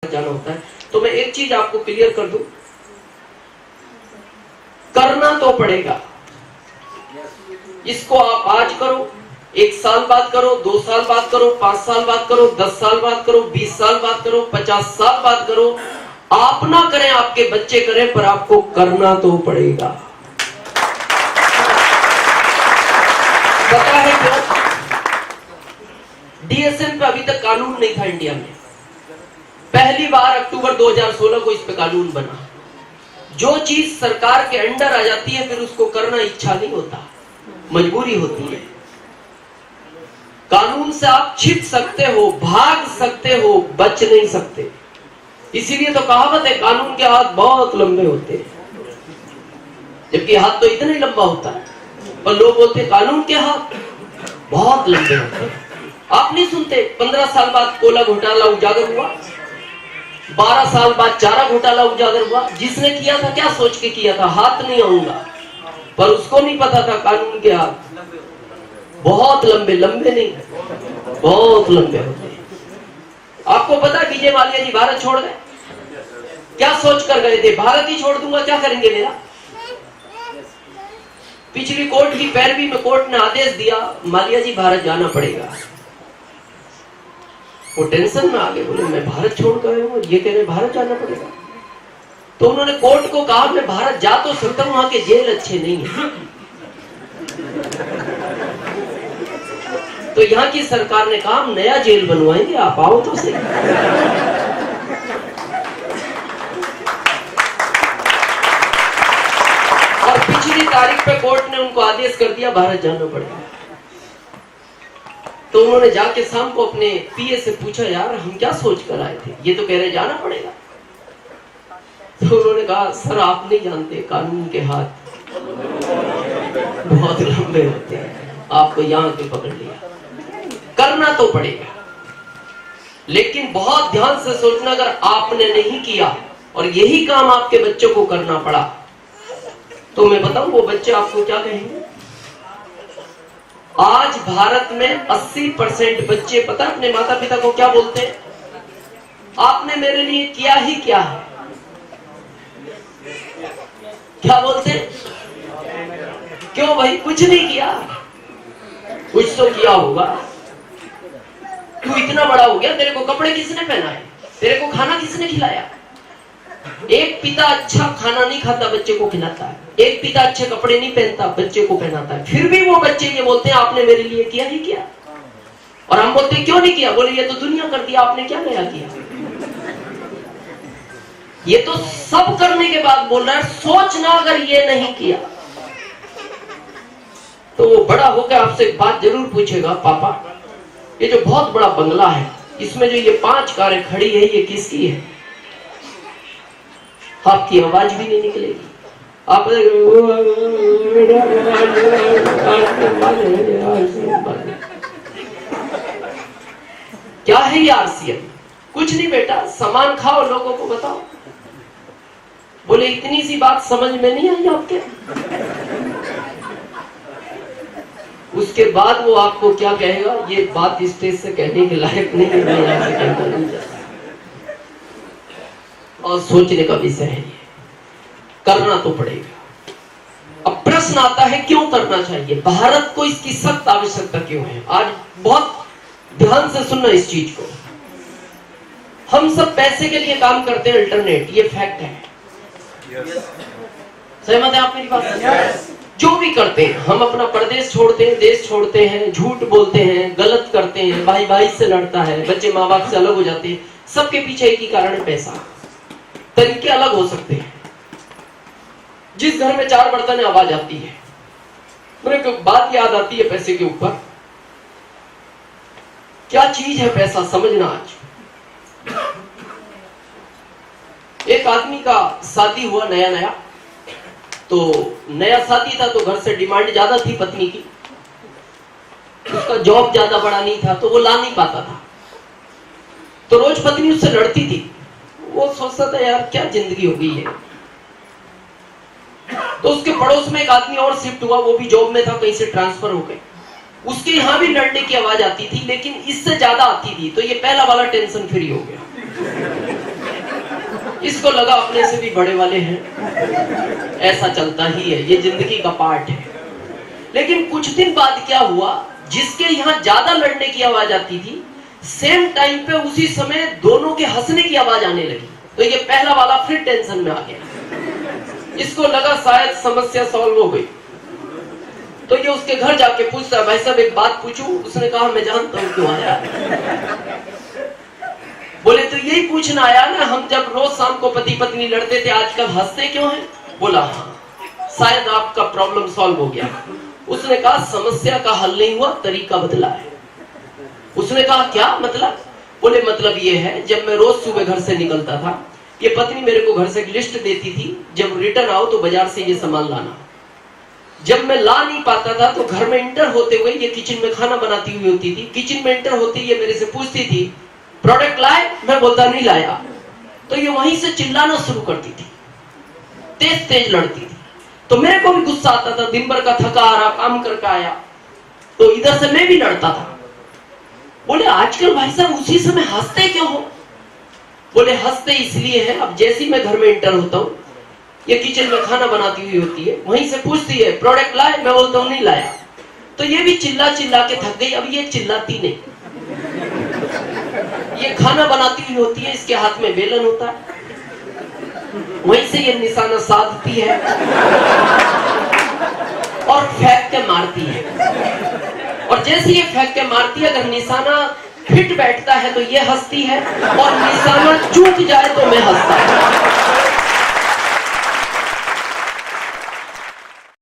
जाना होता है। तो मैं एक चीज आपको क्लियर कर दूं, करना तो पड़ेगा। इसको आप आज करो, 1 साल बाद करो, 2 साल बाद करो, 5 साल बाद करो, 10 साल बाद करो, 20 साल बाद करो, 50 साल बाद करो, आप ना करें, आपके बच्चे करें, पर आपको करना तो पड़ेगा। पता है क्यों? डीएसएम पे अभी तक कानून नहीं था इंडिया में। पहली बार अक्टूबर 2016 को इस पे कानून बना। जो चीज सरकार के अंडर आ जाती है फिर उसको करना इच्छा नहीं होता, मजबूरी होती है। कानून से आप छिप सकते हो, भाग सकते हो, बच नहीं सकते। इसीलिए तो कहावत है, कानून के हाथ बहुत लंबे होते हैं, जबकि हाथ तो इतना ही लंबा होता है, पर लोग बोलते कानून के हाथ बहुत लंबे होते हैं। आप नहीं सुनते 15 साल बाद कोयला घोटाला उजागर हुआ, 12 साल बाद चारा घोटाला उजागर हुआ। जिसने किया था क्या सोच के किया था? हाथ नहीं आऊंगा, पर उसको नहीं पता था कानून के हाथ बहुत लंबे, लंबे नहीं, बहुत लंबे होते हैं। आपको पता है विजय माल्या जी भारत छोड़ गए, क्या सोच कर गए थे? भारत ही छोड़ दूंगा, क्या करेंगे मेरा? पिछली कोर्ट की पैरवी में कोर्ट ने आदेश दिया माल्या जी भारत जाना पड़ेगा। वो टेंशन में आ गए, बोले मैं भारत छोड़ गए हूं, ये कह रहे भारत जाना पड़ेगा। तो उन्होंने कोर्ट को कहा मैं भारत जा तो सकता हूं, वहां के जेल अच्छे नहीं है। तो यहाँ की सरकार ने कहा हम नया जेल बनवाएंगे, आप आओ तो सही। और पिछली तारीख पे कोर्ट ने उनको आदेश कर दिया भारत जाना पड़ेगा। तो उन्होंने जाके शाम को अपने पीए से पूछा, यार हम क्या सोच कर आए थे, ये तो कह रहे जाना पड़ेगा। तो उन्होंने कहा सर आप नहीं जानते, कानून के हाथ बहुत लंबे होते हैं, आपको यहाँ के पकड़ लिया। करना तो पड़ेगा, लेकिन बहुत ध्यान से सोचना, अगर आपने नहीं किया और यही काम आपके बच्चों को करना पड़ा, तो मैं बताऊं वो बच्चे आपको क्या कहेंगे? आज भारत में 80% बच्चे पता अपने माता पिता को क्या बोलते हैं? आपने मेरे लिए किया ही क्या है? क्या बोलते हैं? क्यों भाई कुछ नहीं किया? कुछ तो किया होगा, तू इतना बड़ा हो गया, तेरे को कपड़े किसने पहनाए, तेरे को खाना किसने खिलाया? एक पिता अच्छा खाना नहीं खाता, बच्चे को खिलाता है। एक पिता अच्छे कपड़े नहीं पहनता, बच्चे को पहनाता है। फिर भी वो बच्चे ये बोलते हैं आपने मेरे लिए किया ही किया। और हम बोलते हैं क्यों नहीं किया? बोले ये तो दुनिया कर दिया, आपने क्या नया किया? ये तो सब करने के बाद बोल रहा है, सोचना अगर ये नहीं किया तो वो बड़ा होकर आपसे एक बात जरूर पूछेगा, पापा ये जो बहुत बड़ा बंगला है, इसमें जो ये 5 कारें खड़ी है, ये किसकी है? आपकी आवाज भी नहीं निकलेगी। आप क्या है ये आरसीएम? कुछ नहीं बेटा, सामान खाओ, लोगों को बताओ। बोले इतनी सी बात समझ में नहीं आई आपके? उसके बाद वो आपको क्या कहेगा, ये बात स्टेज से कहने के लायक नहीं है, मैं यहाँ से कहना नहीं चाहता। और सोचने का विषय है, ये करना तो पड़ेगा। अब प्रश्न आता है क्यों करना चाहिए, भारत को इसकी सख्त आवश्यकता क्यों है? आज बहुत ध्यान से सुनना इस चीज को। हम सब पैसे के लिए काम करते हैं, अल्टरनेट, ये फैक्ट है। सहमत है आप मेरी बात से? जो भी करते हैं, हम अपना प्रदेश छोड़ते हैं, देश छोड़ते हैं, झूठ बोलते हैं, गलत करते हैं, भाई भाई से लड़ता है, बच्चे माँ बाप से अलग हो जाते हैं, सबके पीछे एक ही कारण है, पैसा। तरीके अलग हो सकते हैं। जिस घर में 4 बर्तन है, आवाज आती है। मेरे को बात याद आती है पैसे के ऊपर, क्या चीज है पैसा, समझना। आज एक आदमी का शादी हुआ नया नया, तो नया शादी था तो घर से डिमांड ज्यादा थी पत्नी की, उसका जॉब ज्यादा बड़ा नहीं था तो वो ला नहीं पाता था, तो रोज पत्नी उससे लड़ती थी। वो सोचता था यार क्या जिंदगी हो गई है। तो उसके पड़ोस में एक आदमी और शिफ्ट हुआ, वो भी जॉब में था, कहीं से ट्रांसफर हो गए। उसके यहां भी लड़ने की आवाज आती थी, लेकिन इससे ज्यादा आती थी, तो ये पहला वाला टेंशन फ्री हो गया। इसको लगा अपने से भी बड़े वाले हैं, ऐसा चलता ही है, ये जिंदगी का पार्ट है। लेकिन कुछ दिन बाद क्या हुआ, जिसके यहाँ ज्यादा लड़ने की आवाज आती थी, सेम टाइम पे उसी समय दोनों के हंसने की आवाज आने लगी। तो ये पहला वाला फिर टेंशन में आ गया। इसको लगा शायद समस्या सॉल्व हो गई। तो ये उसके घर जाके पूछता, भाई साहब एक बात पूछूं? उसने कहा मैं जानता हूं क्यों आया। बोले तो यही पूछना आया ना, हम जब रोज शाम को पति पत्नी लड़ते थे, आजकल हंसते क्यों हैं? बोला हाँ, शायद आपका प्रॉब्लम सॉल्व हो गया। उसने कहा समस्या का हल नहीं हुआ, तरीका बदला है। उसने कहा क्या मतलब? बोले मतलब ये है, जब मैं रोज सुबह घर से निकलता था, ये पत्नी मेरे को घर से एक लिस्ट देती थी, जब रिटर्न आओ तो बाजार से ये सामान लाना। जब मैं ला नहीं पाता था तो घर में इंटर होते हुए ये किचन में खाना बनाती हुई होती थी। किचन में इंटर होती ये मेरे से पूछती थी प्रोडक्ट लाए? मैं बोलता नहीं लाया। तो ये वहीं से चिल्लाना शुरू करती थी, तेज तेज लड़ती थी। तो मेरे को भी गुस्सा आता था, दिन भर का थका आ रहा, काम करके आया, तो इधर से मैं भी लड़ता था। बोले आजकल भाई साहब उसी समय हंसते क्यों हो? बोले हंसते इसलिए है, अब जैसे ही मैं घर में इंटर होता हूँ, ये किचन में खाना बनाती हुई होती है, वहीं से पूछती है प्रोडक्ट लाए? मैं बोलता हूँ नहीं लाया। तो ये भी चिल्ला चिल्ला के थक गई, अब ये चिल्लाती नहीं। ये खाना बनाती हुई होती है, इसके हाथ में बेलन होता है, वहीं से ये निशाना साधती है और फेंक के मारती है। और जैसे ये फेंक के मारती है, अगर निशाना फिट बैठता है तो ये हंसती है, और निशाना चूक जाए तो मैं हंसता हूं।